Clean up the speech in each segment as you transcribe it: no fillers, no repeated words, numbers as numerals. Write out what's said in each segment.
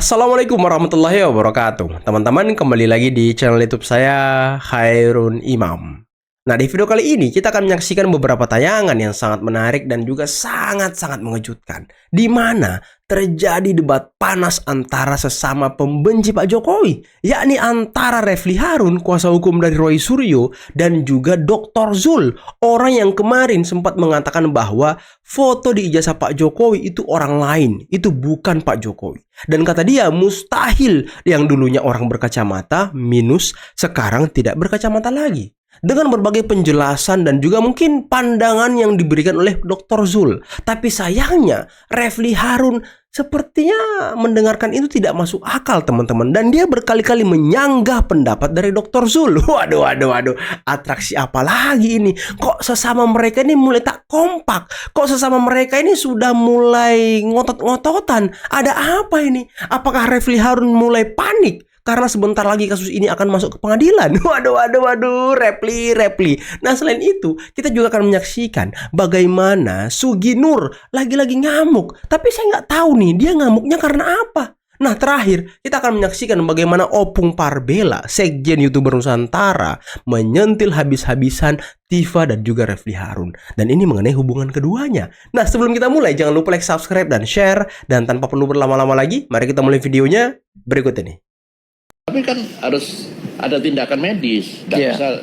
Assalamualaikum warahmatullahi wabarakatuh. Teman-teman, kembali lagi di channel YouTube saya, Khairun Imam. Nah, di video kali ini kita akan menyaksikan beberapa tayangan yang sangat menarik dan juga sangat-sangat mengejutkan, di mana terjadi debat panas antara sesama pembenci Pak Jokowi, yakni antara Refly Harun, kuasa hukum dari Roy Suryo, dan juga Dr. Zul, orang yang kemarin sempat mengatakan bahwa foto di ijazah Pak Jokowi itu orang lain, itu bukan Pak Jokowi. Dan kata dia, mustahil yang dulunya orang berkacamata minus sekarang tidak berkacamata lagi. Dengan berbagai penjelasan dan juga mungkin pandangan yang diberikan oleh Dr. Zul. Tapi sayangnya Refly Harun sepertinya mendengarkan itu tidak masuk akal, teman-teman. Dan dia berkali-kali menyanggah pendapat dari Dr. Zul. Waduh. Atraksi apa lagi ini? Kok sesama mereka ini mulai tak kompak? Kok sesama mereka ini sudah mulai ngotot-ngototan? Ada apa ini? Apakah Refly Harun mulai panik karena sebentar lagi kasus ini akan masuk ke pengadilan? Waduh, Refly. Nah, selain itu, kita juga akan menyaksikan bagaimana Sugi Nur lagi-lagi ngamuk. Tapi saya nggak tahu nih, dia ngamuknya karena apa. Nah, terakhir, kita akan menyaksikan bagaimana Opung Parbela, sekjen YouTuber Nusantara, menyentil habis-habisan Tifa dan juga Refly Harun. Dan ini mengenai hubungan keduanya. Nah, sebelum kita mulai, jangan lupa like, subscribe, dan share. Dan tanpa perlu berlama-lama lagi, mari kita mulai videonya berikut ini. Tapi kan harus ada tindakan medis, nggak bisa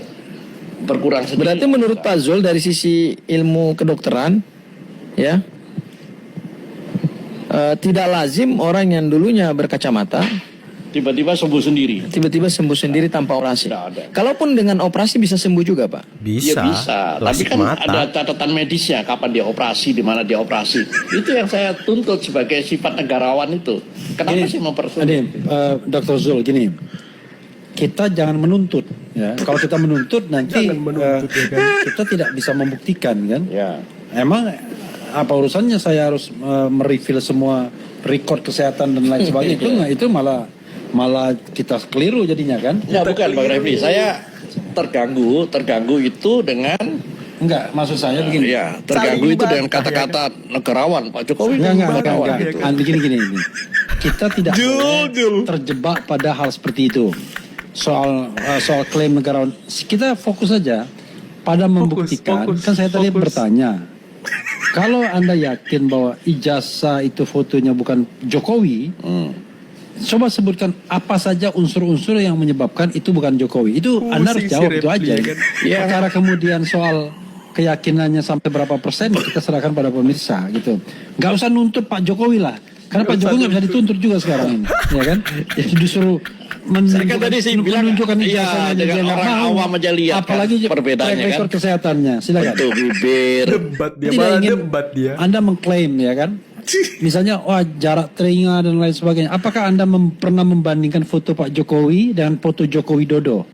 berkurang sedikit. Berarti menurut Pak Zul dari sisi ilmu kedokteran, ya, tidak lazim orang yang dulunya berkacamata tiba-tiba sembuh sendiri tanpa operasi. Tidak ada. Kalaupun dengan operasi bisa sembuh juga, Pak? Bisa. Ya bisa, tapi kan ada catatan medisnya, kapan dia operasi, di mana dia operasi. Itu yang saya tuntut sebagai sifat negarawan itu. Kenapa sih mempersulit? Dr. Zul, gini, kita jangan menuntut, ya. Kalau kita menuntut nanti kita tidak bisa membuktikan, kan? Ya. Emang apa urusannya saya harus merefill semua record kesehatan dan lain sebagainya? Itu malah kita keliru jadinya, kan? Ya bukan Bang Refly, saya terganggu itu dengan maksud saya begini. Ya, terganggu itu dengan kata-kata negarawan. Pak Jokowi enggak. Gini. Kita tidak boleh terjebak pada hal seperti itu. Soal klaim negarawan, kita fokus saja pada membuktikan. Kan saya tadi bertanya, kalau Anda yakin bahwa ijazah itu fotonya bukan Jokowi, coba sebutkan apa saja unsur-unsur yang menyebabkan itu bukan Jokowi. Itu Anda harus jawab itu aja. Kan? Ya. Perkara kemudian soal keyakinannya sampai berapa persen kita serahkan pada pemirsa gitu. Nggak usah nuntut Pak Jokowi lah. Karena Pak Jokowi nggak bisa dituntut juga sekarang ini, ya kan? Jadi disuruh menunjukkan ijazahnya dengan orang awam aja lihat apalagi kan, perbedaannya kan kesehatannya. Silakan. Bentuk bibir. Debat dia. Anda mengklaim, ya kan? Misalnya, jarak telinga dan lain sebagainya. Apakah Anda pernah membandingkan foto Pak Jokowi dengan foto Joko Widodo?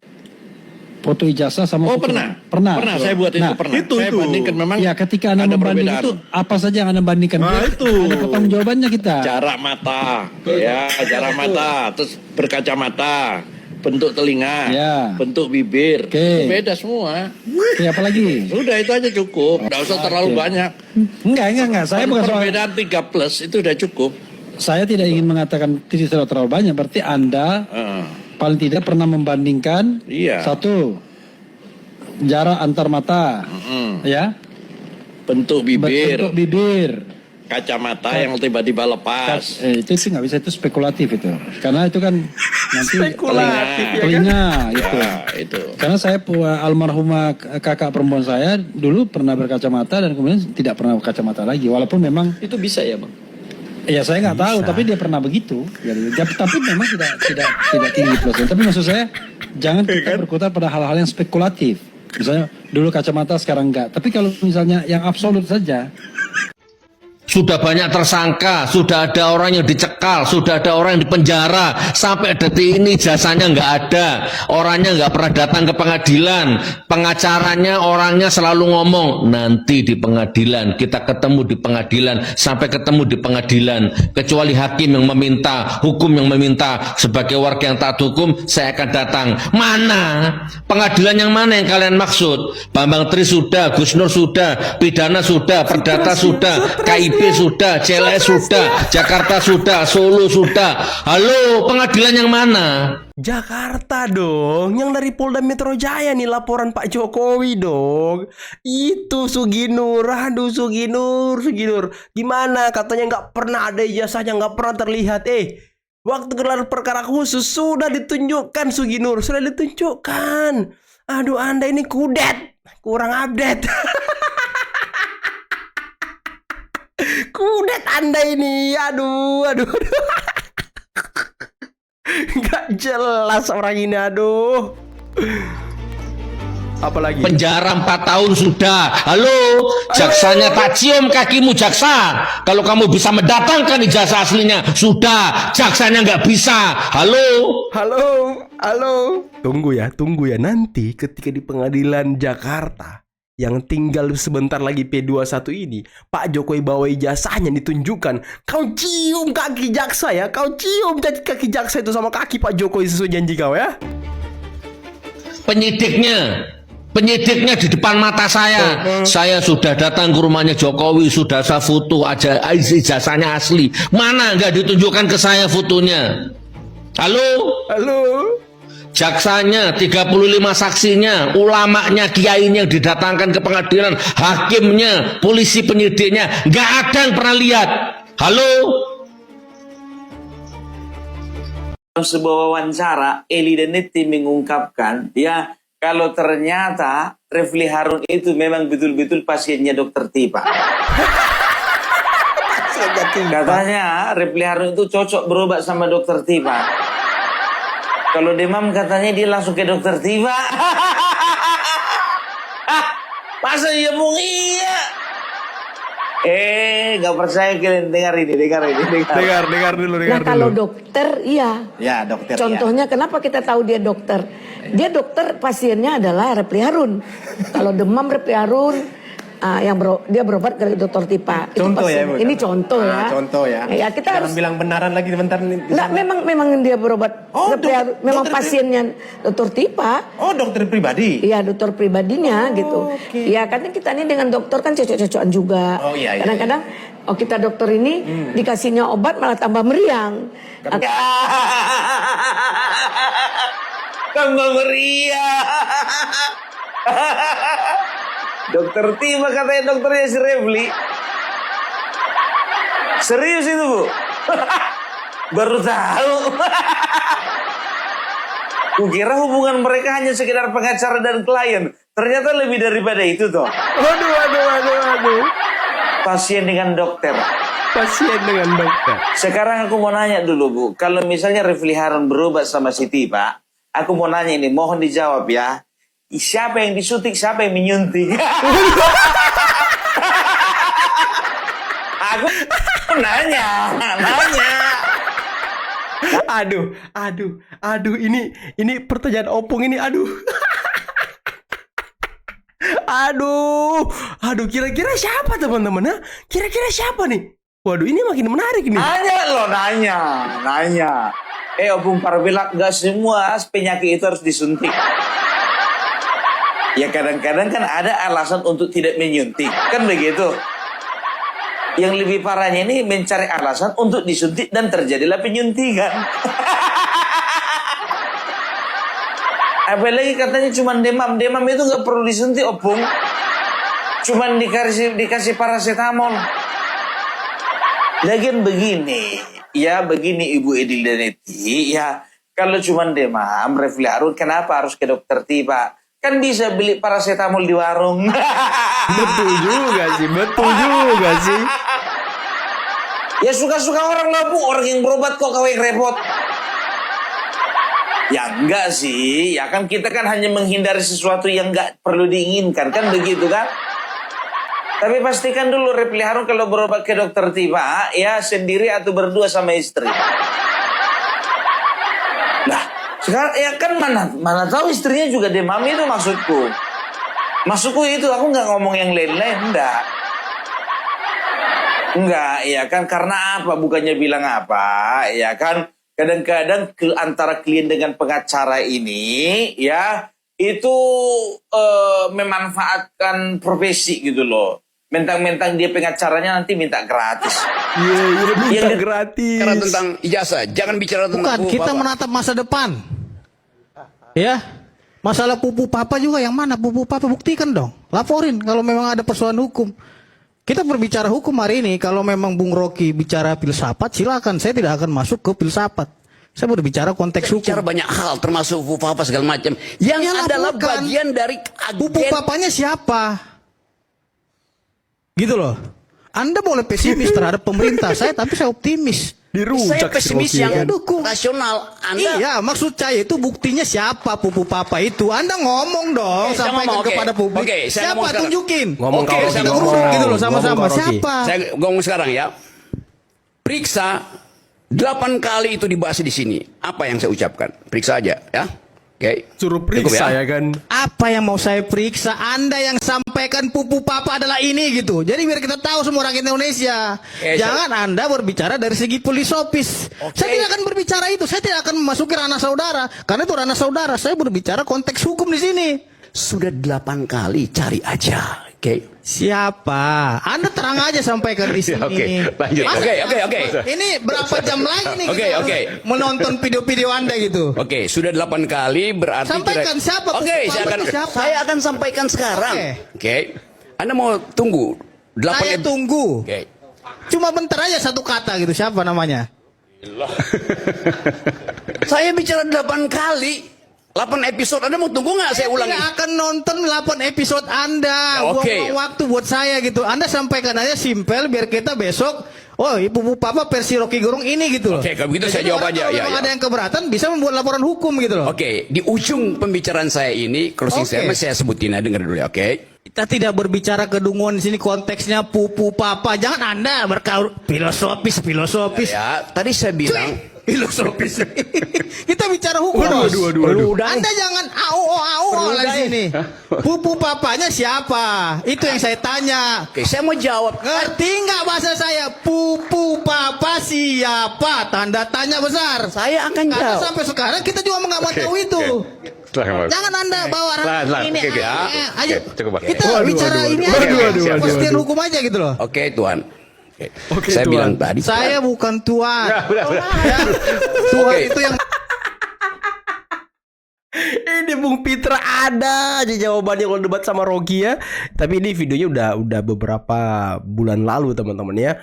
Foto ijazah sama foto... Pernah. Saya buat itu pernah. Saya bandingkan memang. Ya, ketika Anda membanding itu, apa saja yang Anda bandingkan? Itu. Ada pertanggungjawabannya kita. Jarak mata, jarak mata, terus berkacamata, bentuk telinga, bentuk bibir, beda semua. Apa lagi? Udah itu aja cukup, nggak usah terlalu banyak. Enggak. Saya bukan soal perbedaan 3+ itu udah cukup. Saya tidak ingin mengatakan tidak terlalu banyak. Berarti Anda paling tidak pernah membandingkan satu jarak antar mata, ya, bentuk bibir, kacamata yang tiba-tiba lepas. Itu nggak bisa, itu spekulatif itu, karena itu kan nanti telinga gitu. Ya, itu. Karena saya almarhumah kakak perempuan saya dulu pernah berkacamata dan kemudian tidak pernah berkacamata lagi, walaupun memang Itu bisa ya, Bang? ya saya nggak tahu, tapi dia pernah begitu. Tapi memang tidak tinggi plusnya. Tapi maksud saya jangan kita berkutat pada hal-hal yang spekulatif. Misalnya dulu kacamata sekarang enggak. Tapi kalau misalnya yang absolut saja. Sudah banyak tersangka, sudah ada orang yang dicekal, sudah ada orang yang dipenjara. Sampai detik ini jasanya nggak ada, orangnya nggak pernah datang ke pengadilan. Pengacaranya orangnya selalu ngomong nanti di pengadilan, kita ketemu di pengadilan, sampai ketemu di pengadilan. Kecuali hakim yang meminta, hukum yang meminta, sebagai warga yang taat hukum saya akan datang. Mana pengadilan yang mana yang kalian maksud? Bambang Tri sudah, Gus Nur sudah, pidana sudah, perdata sudah, KIP NTB sudah, CLS sudah, Jakarta sudah, Solo sudah. Halo, pengadilan yang mana? Jakarta dong, yang dari Polda Metro Jaya nih laporan Pak Jokowi dong. Itu Suginur, aduh Suginur. Gimana katanya nggak pernah ada ijazahnya, nggak pernah terlihat. Waktu gelar perkara khusus sudah ditunjukkan Suginur, sudah ditunjukkan. Aduh Anda ini kudet, kurang update. Kudet Anda ini, aduh. Gak jelas orang ini, aduh. Apalagi? Penjara 4 tahun sudah. Halo, jaksanya tak cium kakimu jaksa. Kalau kamu bisa mendatangkan ijazah aslinya, sudah. Jaksanya nggak bisa. Halo. Tunggu ya. Nanti ketika di pengadilan Jakarta yang tinggal sebentar lagi P21 ini, Pak Jokowi bawa ijazahnya ditunjukkan. Kau cium kaki jaksa ya. Kau cium kaki jaksa itu sama kaki Pak Jokowi sesuai janji kau ya. Penyidiknya di depan mata saya. Saya sudah datang ke rumahnya Jokowi, sudah saya foto aja ijazahnya asli. Mana nggak ditunjukkan ke saya fotonya? Halo. Jaksanya, 35 saksinya, ulamanya, kiainya yang didatangkan ke pengadilan, hakimnya, polisi penyidiknya, nggak ada yang pernah lihat. Halo. Dalam sebuah wawancara, Eli Denetti mengungkapkan, ya, kalau ternyata Refli Harun itu memang betul-betul pasiennya Dokter Tipa. Katanya Refli Harun itu cocok berobat sama Dokter Tipa. Kalau demam katanya dia langsung ke Dokter Tipa. Masa iya bung iya? Gak percaya kalian dengar ini. Dengar dulu. Nah kalau dokter iya. Ya dokter. Contohnya kenapa kita tahu dia dokter? Dia dokter, pasiennya adalah Refli Harun. Kalau demam Refli Harun, dia berobat ke Dokter Tipa. Contoh ya, Bu. Ini contoh ya. Contoh ya. Ya kita Jangan harus bilang benaran lagi sebentar nih. Enggak, memang dia berobat. Refli Harun, memang pasiennya Dokter Tipa. Oh, dokter pribadi. Iya, dokter pribadinya gitu. Iya, karena kita ini dengan dokter kan cocok-cocokan juga. Oh, iya. Kadang-kadang kita dokter ini dikasihnya obat malah tambah meriang. Tambah meriah. Dokter Tipa katanya dokternya si Refli. Serius itu Bu? Baru tahu. Kukira hubungan mereka hanya sekedar pengacara dan klien. Ternyata lebih daripada itu toh. Waduh. Pasien dengan dokter. Sekarang aku mau nanya dulu Bu. Kalau misalnya Refli Harun berobat sama si Tipa, aku mau nanya ini, mohon dijawab ya. Siapa yang disuntik, siapa yang menyuntik? Aku nanya. Aduh, ini pertanyaan opung ini, aduh. Aduh, kira-kira siapa teman-teman ya? Kira-kira siapa nih? Waduh, ini makin menarik nih. Nanya. Opung Parbilak, gak semua penyakit itu harus disuntik. Ya kadang-kadang kan ada alasan untuk tidak menyuntik. Kan begitu. Yang lebih parahnya ini mencari alasan untuk disuntik dan terjadilah penyuntikan. Apalagi katanya cuma demam. Demam itu gak perlu disuntik, Opung. Cuman dikasih paracetamol. Lagian begini Ibu Edil Denetti, ya kalau cuma demam, Refli Harun kenapa harus ke Dokter Tipa? Kan bisa beli paracetamol di warung. Betul juga sih. Ya suka-suka orang lah Bu, orang yang berobat kok kau yang repot. Ya enggak sih, ya kan kita kan hanya menghindari sesuatu yang enggak perlu diinginkan, kan begitu kan? Tapi pastikan dulu Refli Harun kalau berobat ke Dokter Tipa, ya sendiri atau berdua sama istri. Nah, sekarang ya kan mana tahu istrinya juga demam, itu maksudku. Maksudku itu, aku nggak ngomong yang lain-lain, enggak, ya kan, karena apa? Bukannya bilang apa, ya kan? Kadang-kadang antara klien dengan pengacara ini, ya itu memanfaatkan profesi gitu loh. Mentang-mentang dia pengacaranya nanti minta gratis. Iya, minta Iya, gratis. Bicara tentang ijazah, jangan bicara tentang Bukan, kita Bapak. menatap masa depan. Ya. Masalah pupu papa juga yang mana? Pupu papa buktikan dong. Laporin kalau memang ada persoalan hukum. Kita berbicara hukum hari ini. Kalau memang Bung Rocky bicara filsafat, silakan. Saya tidak akan masuk ke filsafat. Saya berbicara konteks hukum. Bicara banyak hal termasuk Papa segala macam yang Ya, adalah bukan. bagian dari Pupu agen. papanya siapa? Gitu loh. Anda boleh pesimis terhadap pemerintah saya, tapi saya optimis. Saya Dirujak si pesimis Rocky, yang kan? dukung. rasional. Anda Iya, maksud saya itu buktinya siapa pupu papa itu. Anda ngomong dong, Oke, saya sampaikan ngomong, oke. kepada publik. Oke, saya Siapa ngomong sekarang. tunjukin? Ngomong Oke, kau Rocky, saya Kita ngomong. urut gitu loh Ngomong sama-sama. kau, Rocky. Siapa? saya ngomong sekarang ya. Periksa 8 kali itu dibahas di sini. Apa yang saya ucapkan? Periksa aja ya. Oke. Suruh Cukup periksa ya kan. Apa yang mau saya periksa? Anda yang sampaikan pupu papa adalah ini gitu. Jadi biar kita tahu semua rakyat Indonesia. Oke, Jangan Anda berbicara dari segi filosofis. Oke. Saya tidak akan berbicara itu. Saya tidak akan memasuki ranah saudara. Karena itu ranah saudara. Saya berbicara konteks hukum di sini. Sudah 8 kali, cari aja. Oke. Siapa? Anda terang aja sampaikan di sini. lanjut. Masa- Oke. Ini berapa jam lagi nih Oke, kita oke. menonton video-video Anda gitu? Oke, sudah 8 kali berarti Sampaikan siapa Oke, pupu saya papa akan itu siapa? saya akan sampaikan sekarang. Oke. Oke. Anda mau tunggu 8 Saya tunggu. Oke. Cuma bentar aja satu kata gitu. Siapa namanya? Saya bicara 8 kali. 8 episode. Anda mau tunggu nggak saya ulangi? Tidak akan nonton 8 episode Anda. Oke. Buang-buang waktu buat saya gitu. Anda sampaikan aja simpel biar kita besok. Oh, ibu papa versi Rocky Gerung ini gitu loh. Oke, kalau begitu saya Jadi jawab orang aja. kalau Ya, memang ya. ada yang keberatan bisa membuat laporan hukum gitu loh. Oke, di ujung pembicaraan saya ini closing Oke. statement saya sebutin aja, dengar dulu ya, oke? Kita tidak berbicara kedunguan di sini konteksnya pupu papa. Jangan Anda berkaur filosofis. Ya, tadi saya bilang Filosofis. Kita bicara hukum. Bos. Anda jangan au di sini. Pupu papanya siapa? Itu yang saya tanya. oke, saya mau jawab. Ngerti nggak bahasa saya? Pupu papa siapa? Tanda tanya besar. Saya akan Karena jawab. sampai sekarang kita juga nggak tahu itu. Jangan Anda bawa ini. Ayo kita bicara ini aja. Pastian hukum aja gitu loh. Oke, Tuan. Oke. Oke, Saya Tuan. bilang tadi. Saya bukan tuan. Ya. Tuan Oke. itu yang Ini Bung Pitra ada aja jawabannya kalau debat sama Rocky ya. Tapi ini videonya udah beberapa bulan lalu teman-teman ya.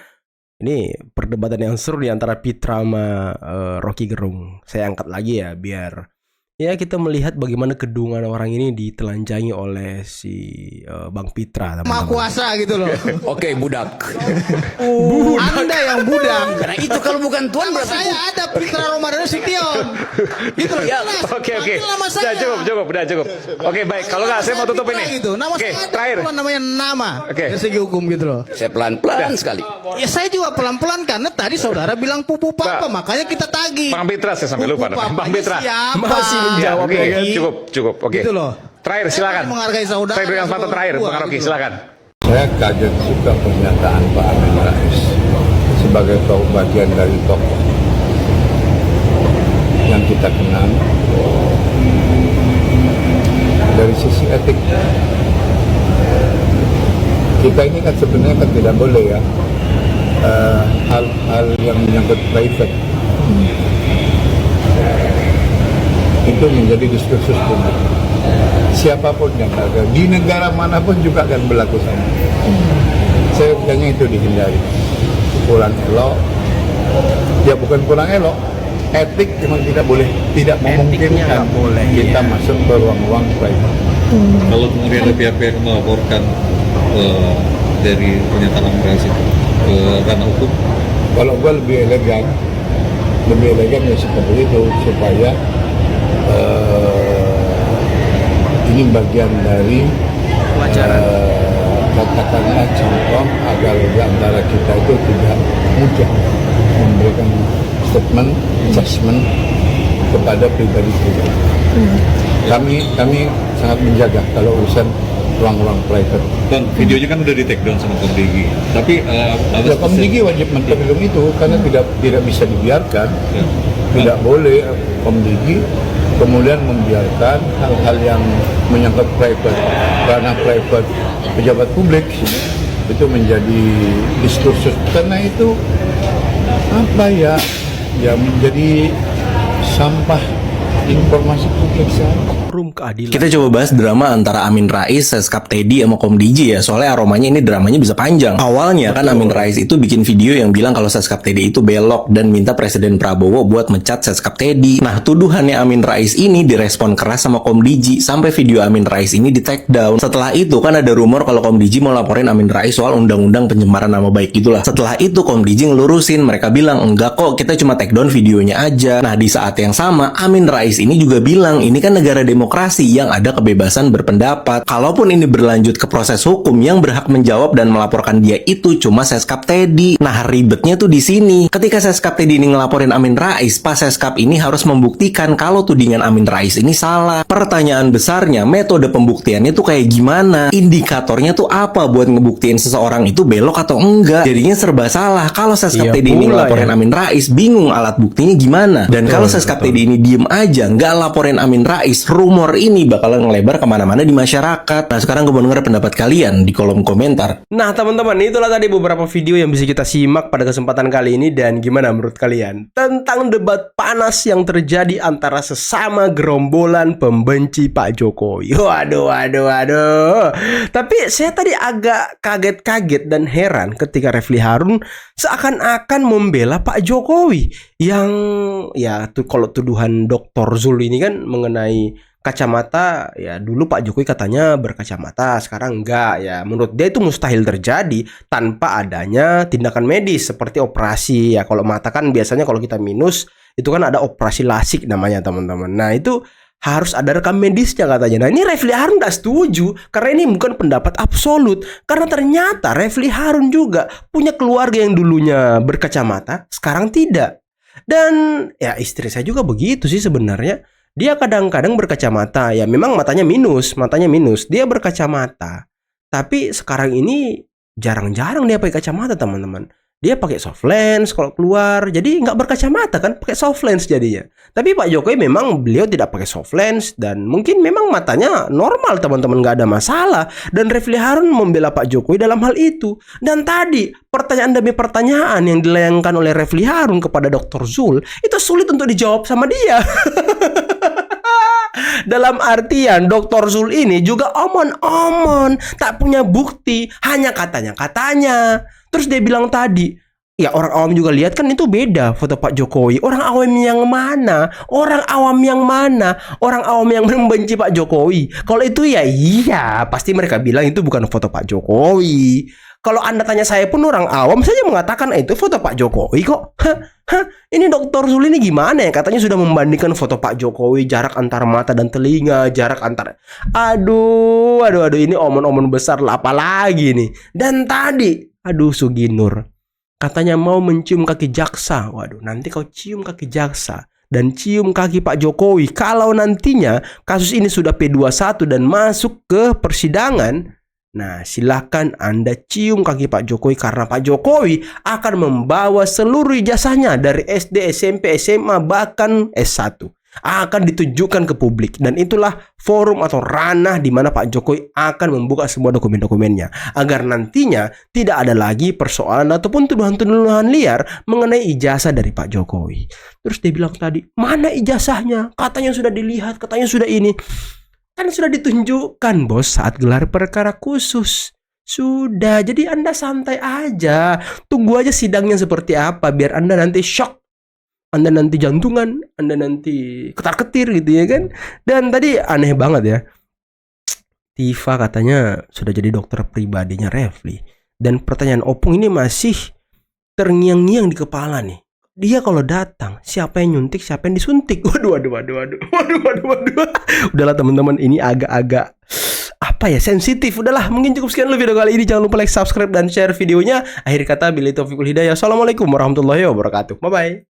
Ini perdebatan yang seru di antara Pitra sama Rocky Gerung. Saya angkat lagi ya biar ya kita melihat bagaimana kedungan orang ini ditelanjangi oleh si Bang Pitra maha teman-teman. kuasa gitu loh. Oke, budak. Anda yang budak. Karena itu kalau bukan Tuan Nama berarti saya ada Pitra Ramadan Sution. Gitu loh. Ya, Jelas. Oke. Itu nama saya. Udah cukup. Oke, baik. Kalau nggak saya mau tutup Pitra ini. Gitu. Nama Oke, saya ada. terakhir. Bukan namanya nama. Oke. Dari segi hukum gitu loh. saya pelan-pelan sekali. Ya saya juga pelan-pelan karena tadi saudara bilang pupu papa, makanya kita tagih. Bang Pitra saya sampai lupa. Pupu Bang papanya Pitra. siapa? Masih menjawab Oke, ya kan? cukup. Oke. Gitu loh. Terakhir silakan. Saya menghargai saudara. Saya berikan kesempatan terakhir, Gua, Bang Rocky, gitu. silakan. Saya kaget juga pernyataan Pak Amin Rais sebagai bagian dari tokoh yang kita kenal dari sisi etik. Kita ini kan sebenarnya kan tidak boleh ya hal-hal yang menyangkut private itu menjadi diskursus publik. Siapapun yang ada di negara manapun juga akan berlaku sama. Saya kayaknya itu dihindari. Kurang elok, ya bukan kurang elok. Etik memang tidak boleh, tidak memungkinkan kita masuk ke ruang-ruang private. Kalau kemudian ada pihak-pihak yang melaporkan dari pernyataan Amin Rais itu ke ranah hukum, Kalau gue lebih elegan ya seperti itu supaya ini bagian dari katakanlah contoh agar antara kita itu tidak mudah memberikan statement, judgment kepada pribadi-pribadi. Kami sangat menjaga kalau urusan ruang-ruang private. Bang, videonya kan udah di take down sama Komdigi. Tapi Ya, Komdigi wajib menerima itu karena tidak bisa dibiarkan. Tidak boleh Komdigi kemudian membiarkan hal-hal yang menyangkut private, ranah private pejabat publik itu menjadi diskursus karena itu apa ya menjadi sampah informasi publik Kita coba bahas drama antara Amin Rais, Seskap Teddy sama Komdiji ya. Soalnya aromanya ini dramanya bisa panjang. Awalnya kan Amin Rais itu bikin video yang bilang kalau Seskap Teddy itu belok dan minta Presiden Prabowo buat mecat Seskap Teddy. Nah, tuduhannya Amin Rais ini direspon keras sama Komdiji sampai video Amin Rais ini di take down. Setelah itu kan ada rumor kalau Komdiji mau laporin Amin Rais soal undang-undang pencemaran nama baik itulah. Setelah itu Komdiji ngelurusin, mereka bilang enggak kok, kita cuma take down videonya aja. Nah, di saat yang sama Amin Rais ini juga bilang ini kan negara demokrasi yang ada kebebasan berpendapat. Kalaupun ini berlanjut ke proses hukum, yang berhak menjawab dan melaporkan dia itu cuma Seskap Teddy. Nah, ribetnya tuh di sini. Ketika Seskap Teddy ini ngelaporin Amin Rais, pas Seskap ini harus membuktikan kalau tudingan Amin Rais ini salah. Pertanyaan besarnya, metode pembuktiannya tuh kayak gimana? Indikatornya tuh apa buat ngebuktiin seseorang itu belok atau enggak? Jadinya serba salah. Kalau Seskap Teddy ini ngelaporin Amin Rais, bingung alat buktinya gimana. Dan kalau Seskap Teddy ini diem aja, nggak laporin Amin Rais, rumor ini bakalan ngelebar kemana-mana di masyarakat. Nah, sekarang gue mau denger pendapat kalian di kolom komentar. Nah, teman-teman, itulah tadi beberapa video yang bisa kita simak pada kesempatan kali ini. Dan gimana menurut kalian tentang debat panas yang terjadi antara sesama gerombolan pembenci Pak Jokowi? Waduh. Tapi saya tadi agak kaget-kaget dan heran ketika Refli Harun seakan-akan membela Pak Jokowi yang ya tuh, kalau tuduhan Dr. Zul ini kan mengenai kacamata, ya dulu Pak Jokowi katanya berkacamata, sekarang enggak. Ya menurut dia itu mustahil terjadi tanpa adanya tindakan medis seperti operasi. Ya kalau mata kan biasanya kalau kita minus itu kan ada operasi lasik namanya, teman-teman. Nah, itu harus ada rekam medisnya katanya. Nah, ini Refli Harun nggak setuju karena ini bukan pendapat absolut. Karena ternyata Refli Harun juga punya keluarga yang dulunya berkacamata, sekarang tidak. Dan ya istri saya juga begitu sih sebenarnya. Dia kadang-kadang berkacamata, ya memang matanya minus. Dia berkacamata. Tapi sekarang ini jarang-jarang dia pakai kacamata, teman-teman. Dia pakai soft lens kalau keluar, jadi nggak berkacamata kan, pakai soft lens jadinya. Tapi Pak Jokowi memang beliau tidak pakai soft lens dan mungkin memang matanya normal, teman-teman, nggak ada masalah. Dan Refli Harun membela Pak Jokowi dalam hal itu. Dan tadi pertanyaan demi pertanyaan yang dilayangkan oleh Refli Harun kepada Dr. Zul itu sulit untuk dijawab sama dia. Dalam artian Dr. Zul ini juga omon-omon, tak punya bukti, hanya katanya-katanya. Terus dia bilang tadi, ya orang awam juga lihat kan itu beda foto Pak Jokowi. Orang awam yang mana? Orang awam yang membenci Pak Jokowi. Kalau itu ya iya, pasti mereka bilang itu bukan foto Pak Jokowi. Kalau Anda tanya saya pun orang awam saja mengatakan itu foto Pak Jokowi kok. Ini Dr. Zul ini gimana ya? Katanya sudah membandingkan foto Pak Jokowi, jarak antara mata dan telinga, jarak antara... Aduh, ini omon-omon besar lah, apalagi nih. Dan tadi, Suginur katanya mau mencium kaki jaksa. Waduh, nanti kau cium kaki jaksa dan cium kaki Pak Jokowi. Kalau nantinya kasus ini sudah P21 dan masuk ke persidangan, nah silakan Anda cium kaki Pak Jokowi karena Pak Jokowi akan membawa seluruh ijazahnya dari SD, SMP, SMA, bahkan S1 akan ditunjukkan ke publik. Dan itulah forum atau ranah di mana Pak Jokowi akan membuka semua dokumen-dokumennya agar nantinya tidak ada lagi persoalan ataupun tuduhan-tuduhan liar mengenai ijazah dari Pak Jokowi. Terus dia bilang tadi, mana ijazahnya? Katanya sudah dilihat, katanya sudah ini. Kan sudah ditunjukkan, bos, saat gelar perkara khusus. Sudah, jadi Anda santai aja. Tunggu aja sidangnya seperti apa biar Anda nanti shock. Anda nanti jantungan, Anda nanti ketar-ketir gitu ya kan. Dan tadi aneh banget ya, Tifa katanya sudah jadi dokter pribadinya Refli. Dan pertanyaan opung ini masih terngiang-ngiang di kepala nih. Dia kalau datang, siapa yang nyuntik, siapa yang disuntik. Waduh. Udahlah teman-teman, ini agak-agak sensitif. Udahlah, mungkin cukup sekian dulu video kali ini. Jangan lupa like, subscribe, dan share videonya. Akhir kata, billahi taufiq wal hidayah. Assalamualaikum warahmatullahi wabarakatuh. Bye-bye.